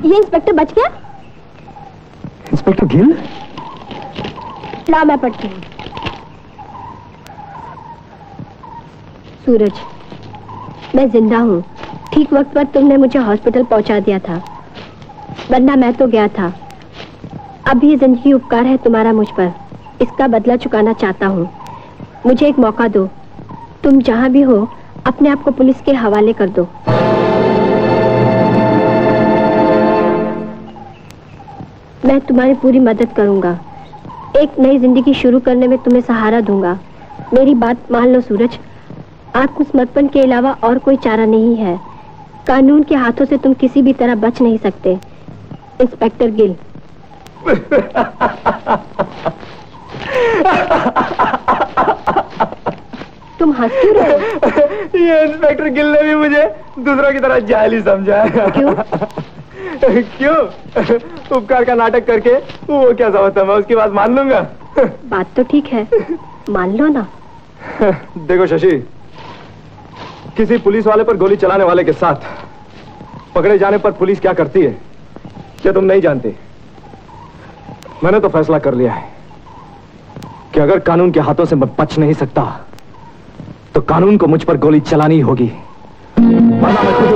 ये इंस्पेक्टर बच गया? इंस्पेक्टर गिल? ला मैं पढ़ती हूँ। सूरज, मैं जिंदा हूँ। ठीक वक्त पर तुमने मुझे हॉस्पिटल पहुंचा दिया था, वरना मैं तो गया था। अब ये जिंदगी उपकार है तुम्हारा मुझ पर, इसका बदला चुकाना चाहता हूँ। मुझे एक मौका दो। तुम जहाँ भी हो अपने आप को पुलिस के हवाले कर दो। मैं तुम्हारी पूरी मदद करूंगा। एक नई जिंदगी शुरू करने में तुम्हें सहारा दूंगा। मेरी बात मान लो सूरज, आत्मसमर्पण के अलावा और कोई चारा नहीं है। कानून के हाथों से तुम किसी भी तरह बच नहीं सकते। इंस्पेक्टर गिल। तुम हंस क्यों रहे हो? ये इंस्पेक्टर गिल ने भी मुझे दूसरों की तरह जाहिल समझा। क्यों? क्यों? उपकार का नाटक करके वो क्या समझता, मैं उसकी बात मान लूंगा। बात तो ठीक है, मान लो ना। देखो शशि, किसी पुलिस वाले पर गोली चलाने वाले के साथ पकड़े जाने पर पुलिस क्या करती है क्या तुम नहीं जानते? मैंने तो फैसला कर लिया है कि अगर कानून के हाथों से मैं बच नहीं सकता तो कानून को मुझ पर गोली चलानी होगी, वरना मैं खुद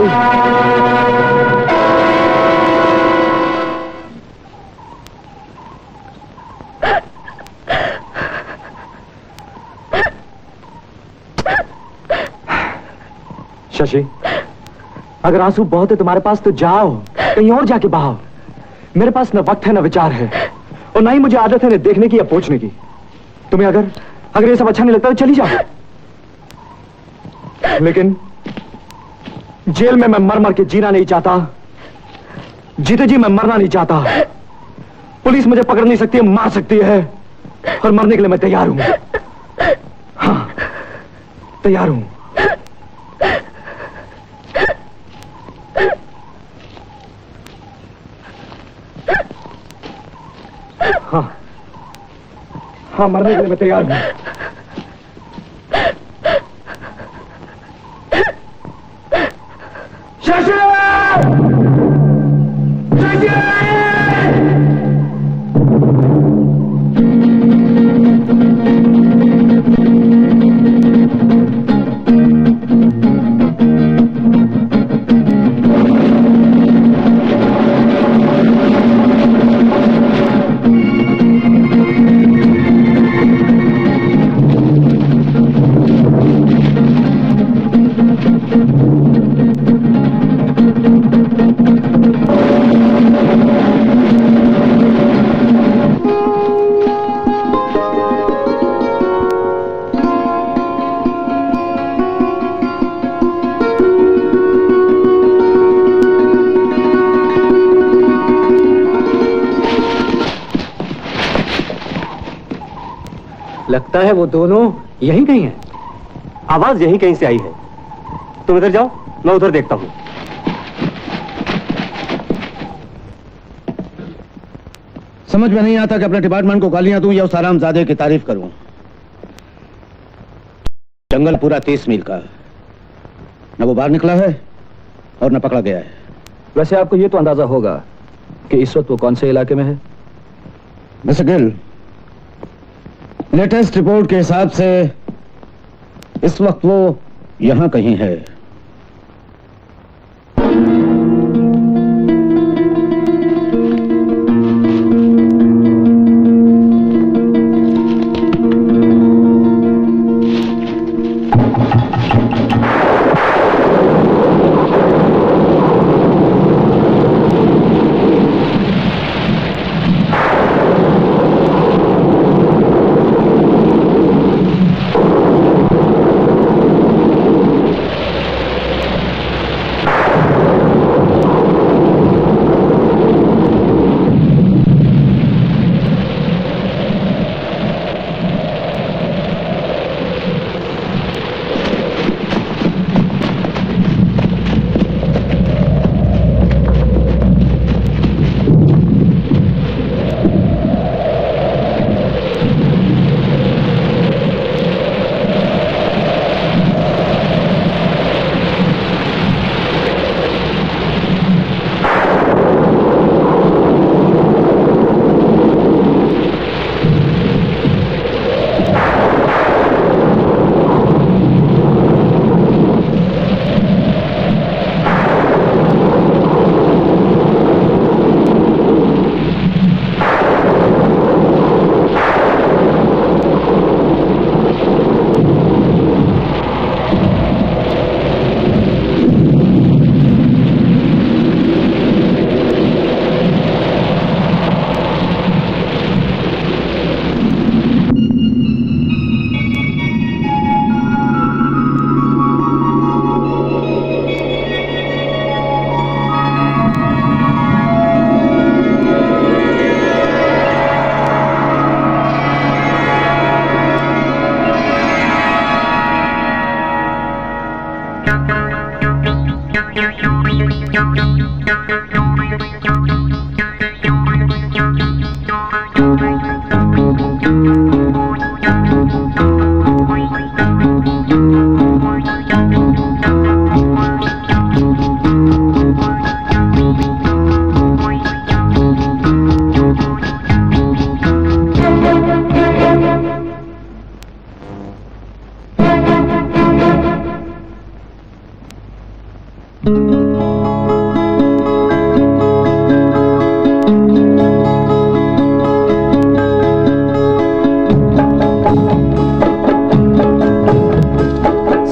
शशि, अगर आंसू बहुत है तुम्हारे पास तो जाओ, कहीं और जाके बहाओ। मेरे पास न वक्त है न विचार है, और ना ही मुझे आदत है न देखने की या पूछने की। तुम्हें अगर ये सब अच्छा नहीं लगता तो चली जाओ। लेकिन जेल में मैं मर मर के जीना नहीं चाहता, जीते जी मैं मरना नहीं चाहता। पुलिस मुझे पकड़ नहीं सकती है, मार सकती है, और मरने के लिए मैं तैयार हूं। हाँ, तैयार हूं। हाँ, मरने के लिए मैं तैयार हूं। शशि! लगता है वो दोनों यहीं कहीं हैं। आवाज यहीं कहीं से आई है। तुम इधर जाओ, मैं उधर देखता हूं। समझ में नहीं आता कि अपने डिपार्टमेंट को गालियां दूं या उस हरामजादे की तारीफ करूं। जंगल पूरा 30 मील का, न वो बाहर निकला है और न पकड़ा गया है। वैसे आपको ये तो अंदाजा होगा कि इस वक्त वो कौन से इलाके में है? मिस्टर गिल, लेटेस्ट रिपोर्ट के हिसाब से इस वक्त वो यहां कहीं है।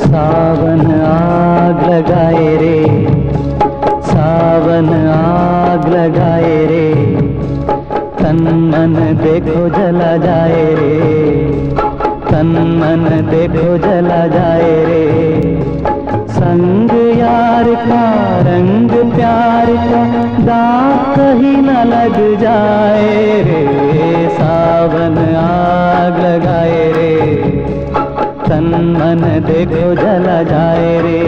सावन आग लगाए रे, सावन आग लगाए रे, तन मन देखो जला जाए रे, तन मन देखो जला जाए रे। संग यार का रंग प्यार का दाग कहीं न लग जाए रे, सावन आग लगाए रे, तन मन देखो जला जाए रे।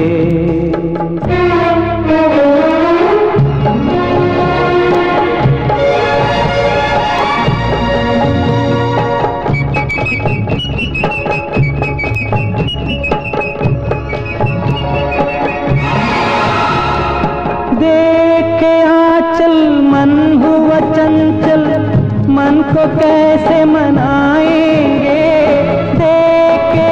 देख के आंचल मन हुआ चंचल, मन को कैसे मनाएंगे। देख के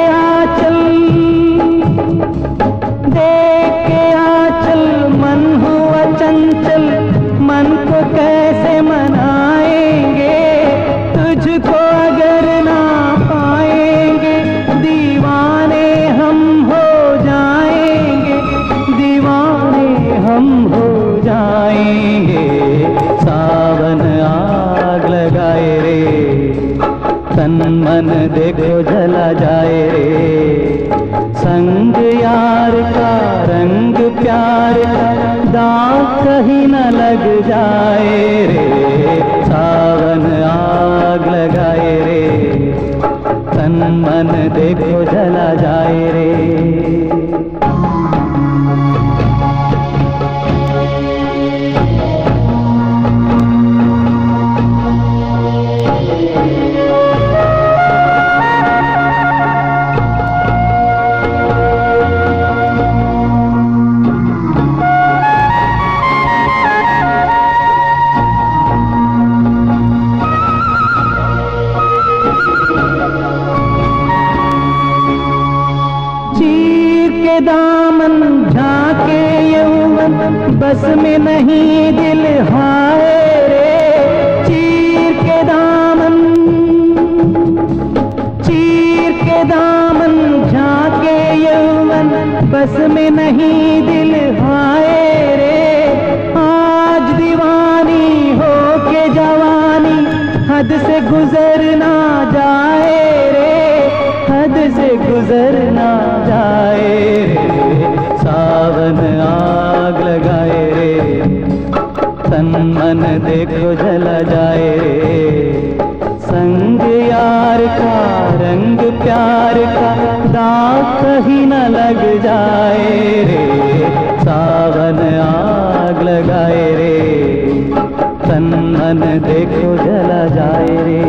आंचल मन हुआ चंचल, मन को कैसे मनाएंगे। तुझको अगर ना पाएंगे दीवाने हम हो जाएंगे, दीवाने हम हो जाएंगे। सावन आग लगाए रे, तन मन देखो जला जाए रे। संग यार का रंग प्यार का दाग कहीं न लग जाए रे, सावन आग लगाए रे, तन मन देखो जला जाए रे। दामन झांके यौवन बस में नहीं दिल हाय रे। चीर के दामन झांके यौवन बस में नहीं दिल हाय रे। आज दीवानी हो के जवानी हद से गुजर ना जाए रे, हद से गुजर ना जाए रे। सावन आग लगाए रे, तन मन देखो जला जाए रे। संग यार का रंग प्यार का दाग कहीं न लग जाए रे। सावन आग लगाए रे, तन मन देखो जला जाए रे।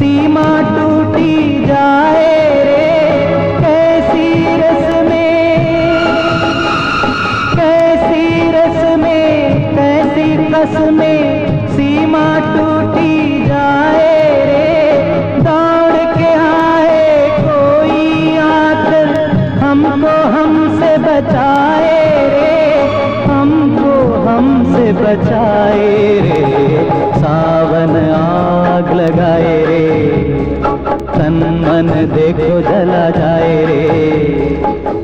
सीमा टूटी जाए रे। कैसी रस में कैसी कस में सीमा टूटी जाए रे। दौड़ के आए कोई आकर हमको हमसे बचाए रे, हमको से बचाए रे, सावन आग लगाए रे, तन मन देखो जला जाए रे,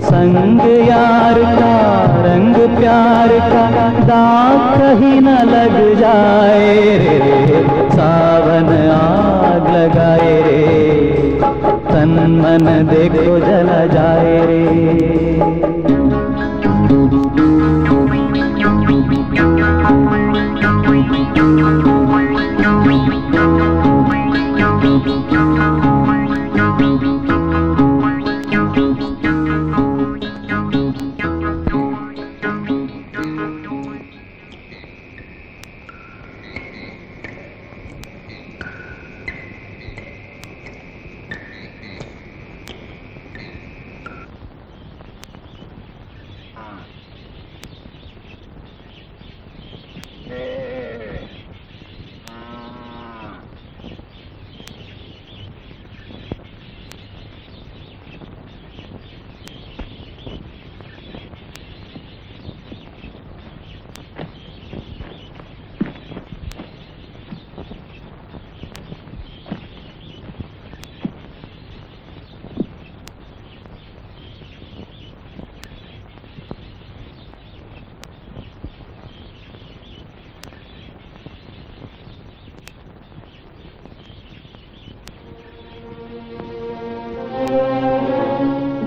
संग यार का रंग प्यार का दाग कहीं न लग जाए रे, सावन आग लगाए रे, तन मन देखो जला जाए रे।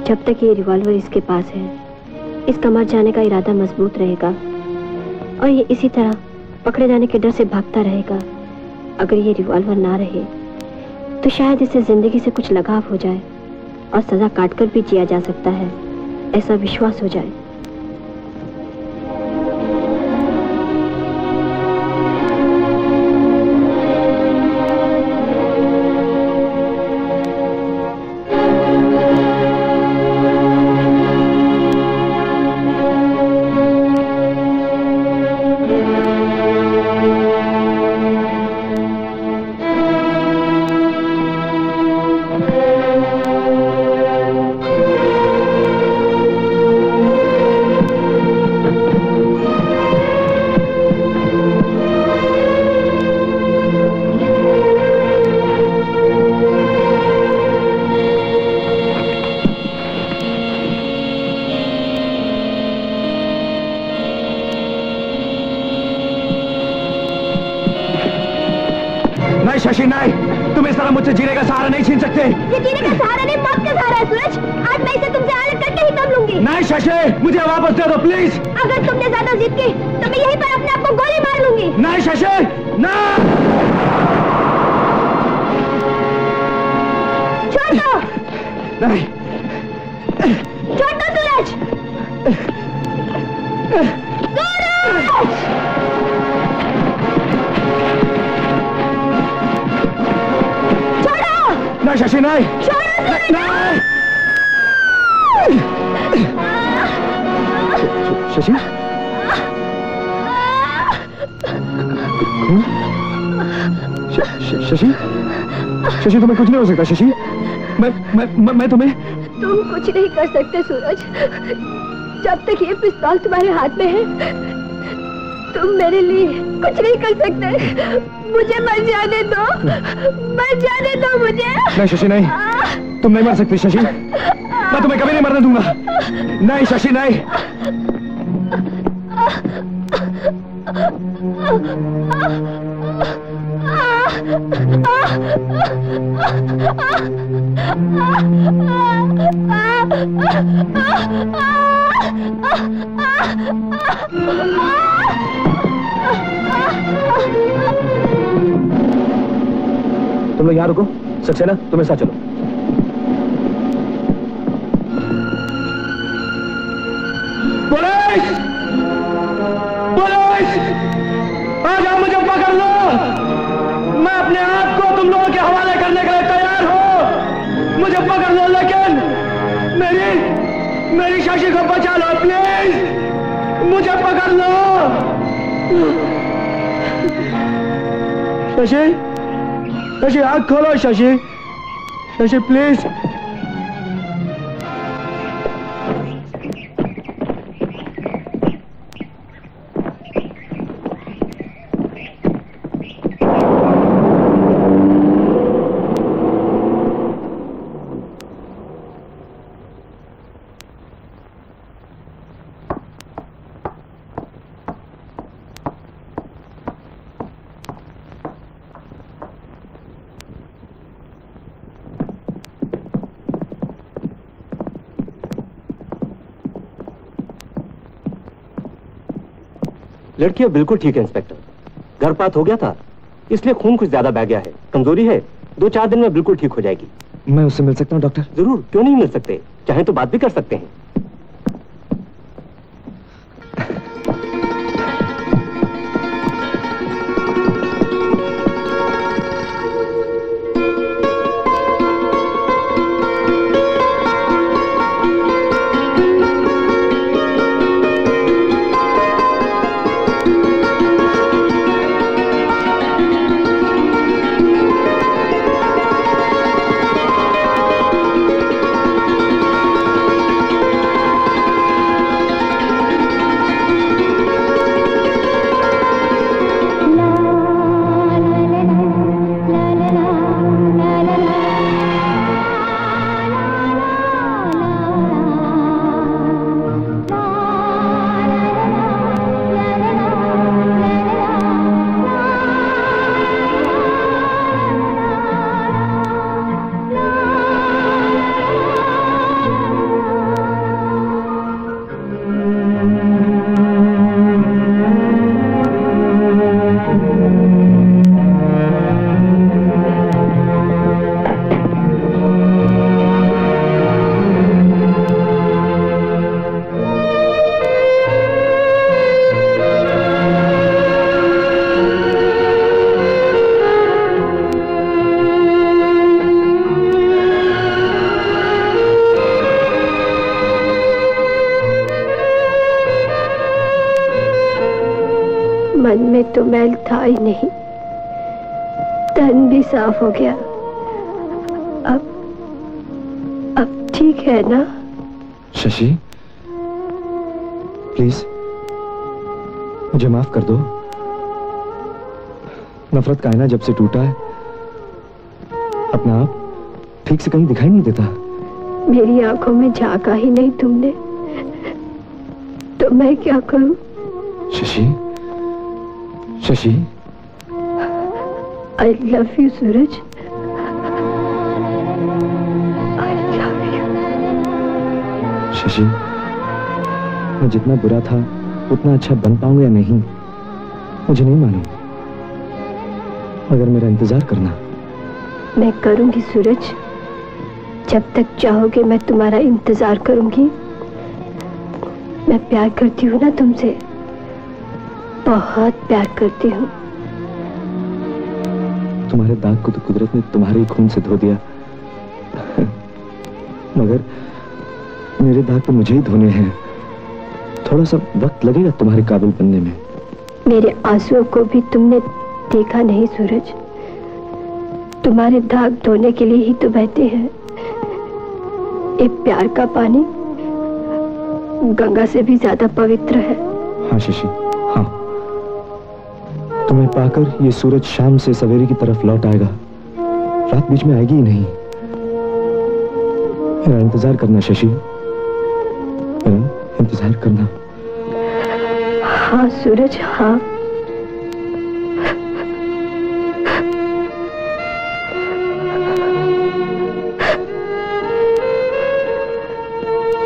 जब तक ये रिवॉल्वर इसके पास है, इसका मर जाने का इरादा मजबूत रहेगा और ये इसी तरह पकड़े जाने के डर से भागता रहेगा। अगर ये रिवॉल्वर ना रहे तो शायद इसे जिंदगी से कुछ लगाव हो जाए और सजा काटकर भी जिया जा सकता है, ऐसा विश्वास हो जाए। शशि नहीं, तुम इस तरह मुझसे जीने का सहारा नहीं छीन सकते। ये जीने का सहारा नहीं, मौत का सहारा है सूरज। आज मैं इसे तुमसे अलग करके ही दम लूंगी। नहीं शशि, मुझे वापस दे दो प्लीज। अगर तुमने ज्यादा जिद की तो मैं यहीं पर अपने आप को गोली मार लूंगी। नहीं शशि, नहीं। छोड़ दो। नहीं, छोड़ दो सूरज। नहीं शशि नहीं, नहीं। शशि, शशि, शशि तुम्हें कुछ नहीं हो सकता। शशि, मैं तुम्हें। तुम कुछ नहीं कर सकते सूरज। जब तक ये पिस्तौल तुम्हारे हाथ में है, तुम मेरे लिए कुछ नहीं कर सकते। मुझे मर जाने दो, मर जाने दो मुझे। नहीं शशि नहीं, तुम नहीं मर सकती शशि। मैं तुम्हें कभी नहीं मरने दूंगा। नहीं शशि नहीं। तुम लोग यहाँ रुको। सक्सेना, तुम साथ चलो। पुलिस! पुलिस! आ जाओ, मुझे पकड़ लो। मैं अपने आप को तुम लोगों के हवाले करने के लिए तैयार हूँ। मुझे पकड़ लो, लेकिन मेरी शशि को बचा लो प्लीज। मुझे पकड़ लो। शशि, शशि आँख खोलो। शशि, शशि प्लीज। लड़की अब बिल्कुल ठीक है इंस्पेक्टर। गर्भपात हो गया था, इसलिए खून कुछ ज्यादा बह गया है, कमजोरी है। 2-4 दिन में बिल्कुल ठीक हो जाएगी। मैं उससे मिल सकता हूँ डॉक्टर? जरूर, क्यों नहीं मिल सकते, चाहे तो बात भी कर सकते हैं। मन में तो मैल था ही नहीं, तन भी साफ हो गया। अब ठीक है ना? शशि, प्लीज मुझे माफ कर दो। नफरत का आईना जब से टूटा है, अपना आप ठीक से कहीं दिखाई नहीं देता। मेरी आंखों में झांका ही नहीं तुमने, तो मैं क्या करूं? Shashi, Shashi, I love you, Suraj. I love you। Shashi, मैं जितना बुरा था उतना अच्छा बन पाऊंगा या नहीं मुझे नहीं मालूम, मगर मेरा इंतजार करना। मैं करूंगी सूरज, जब तक चाहोगे मैं तुम्हारा इंतजार करूंगी। मैं प्यार करती हूँ ना तुमसे, बहुत प्यार करती हूँ। तुम्हारे दाग को तो कुदरत ने तुम्हारे ही खून से धो दिया, मगर मेरे दाग तो मुझे ही धोने हैं। थोड़ा सा वक्त लगेगा तुम्हारे काबिल बनने में। मेरे आंसुओं को भी तुमने देखा नहीं सूरज, तुम्हारे दाग धोने के लिए ही तो बहते हैं। ये प्यार का पानी गंगा से भी ज्यादा पवित्र है। हाँ शशि, हाँ, तुम्हें पाकर ये सूरज शाम से सवेरे की तरफ लौट आएगा, रात बीच में आएगी ही नहीं। मेरा इंतजार करना शशि, मेरा इंतजार करना। हाँ सूरज, हाँ।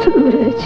सूरज,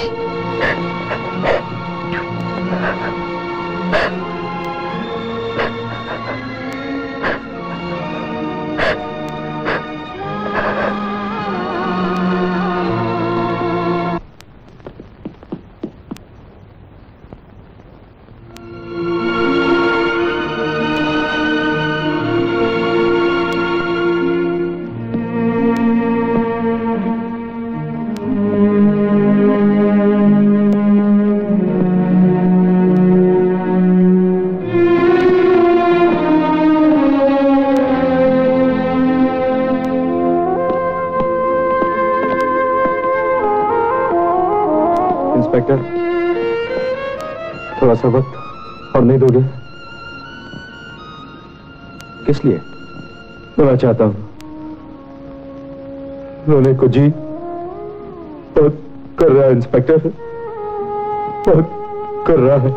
इंस्पेक्टर, थोड़ा सा वक्त और नहीं दोगे? किस लिए? मैं चाहता हूं रोने को जी बहुत कर रहा है इंस्पेक्टर, बहुत कर रहा है।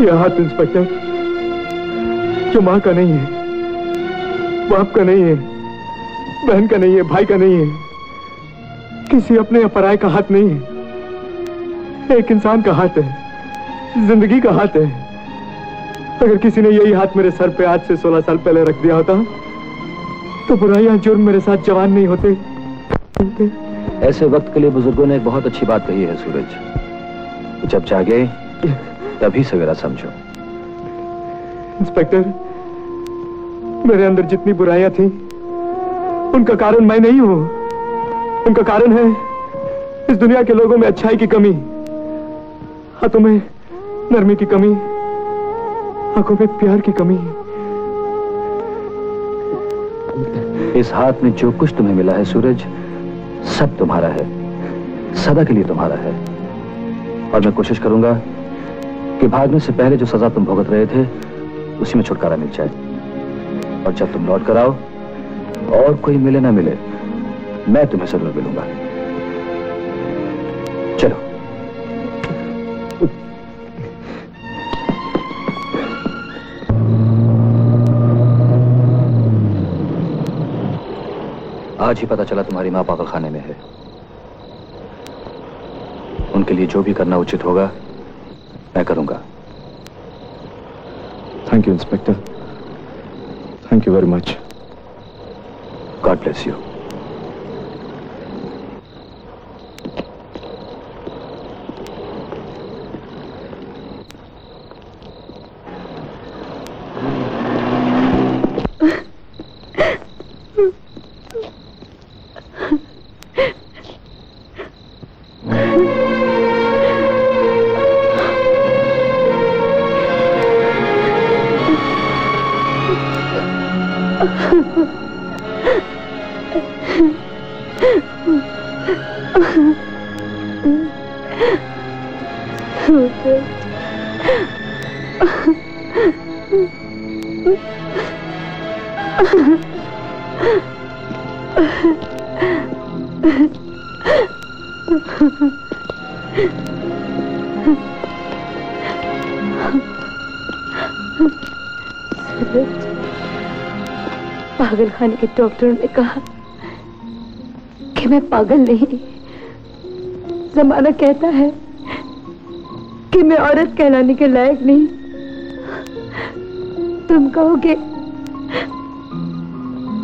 ये हाथ इंस्पेक्टर जो माँ का नहीं है, बाप का नहीं है, बहन का नहीं है, भाई का नहीं है, किसी अपने या पराये का हाथ नहीं है, एक इंसान का हाथ है, जिंदगी का हाथ है। अगर किसी ने यही हाथ मेरे सर पे आज से 16 साल पहले रख दिया होता तो बुराइयां जुर्म मेरे साथ जवान नहीं होते। ऐसे वक्त के लिए बुजुर्गों ने एक बहुत अच्छी बात कही है सूरज, जब जागे तभी सवेरा समझो। इंस्पेक्टर, मेरे अंदर जितनी बुराइयां थी उनका कारण मैं नहीं हूं, उनका कारण है इस दुनिया के लोगों में अच्छाई की कमी, हाथों में नरमी की कमी, आंखों में प्यार की कमी। इस हाथ में जो कुछ तुम्हें मिला है सूरज, सब तुम्हारा है, सदा के लिए तुम्हारा है। और मैं कोशिश करूंगा कि भागने से पहले जो सजा तुम भुगत रहे थे उसी में छुटकारा मिल जाए। और जब तुम लौट कर आओ और कोई मिले ना मिले, मैं तुम्हें जरूर मिलूंगा। चलो। आज ही पता चला तुम्हारी मां पागल खाने में है। उनके लिए जो भी करना उचित होगा मैं करूंगा। Thank you inspector, thank you very much. God bless you. पागल खाने के डॉक्टरों ने कहा कि मैं पागल नहीं, जमाना कहता है कि मैं औरत कहलाने के लायक नहीं। तुम कहोगे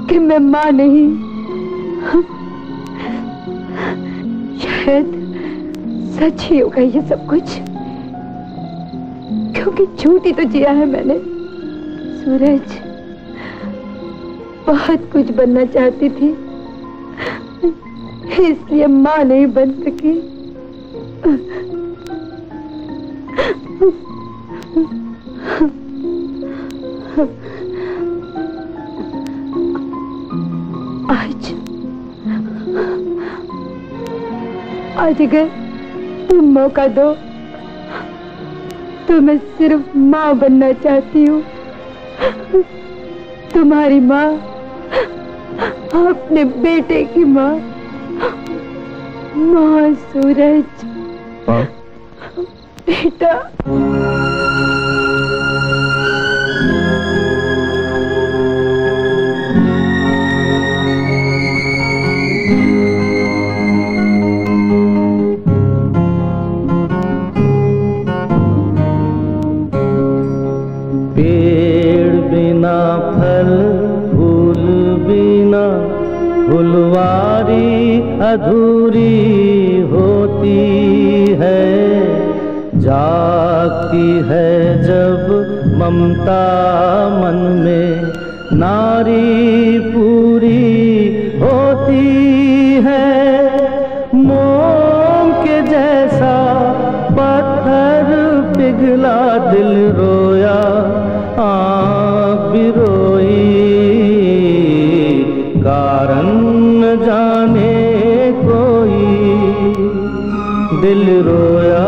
कि मैं मां नहीं। शायद सच ही होगा ये सब कुछ, क्योंकि झूठ ही तो जिया है मैंने। सूरज, बहुत कुछ बनना चाहती थी, इसलिए मां नहीं बन सकी। आज अगर तुम मौका दो तो मैं सिर्फ मां बनना चाहती हूँ, तुम्हारी मां, अपने बेटे की मां। मां सूरज, बेटा। पेड़ बिना फल, फूल बिना फुलवारी अधूरी होती है। जागती है जब ममता मन में, नारी पूरी होती है। मोम के जैसा पत्थर पिघला दिल रोया, आँख भी रोई, कारण न जाने कोई। दिल रोया,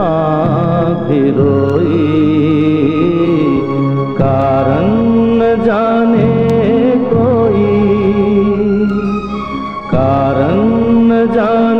आँख भी रोई, कारण न जाने कोई, कारण न जाने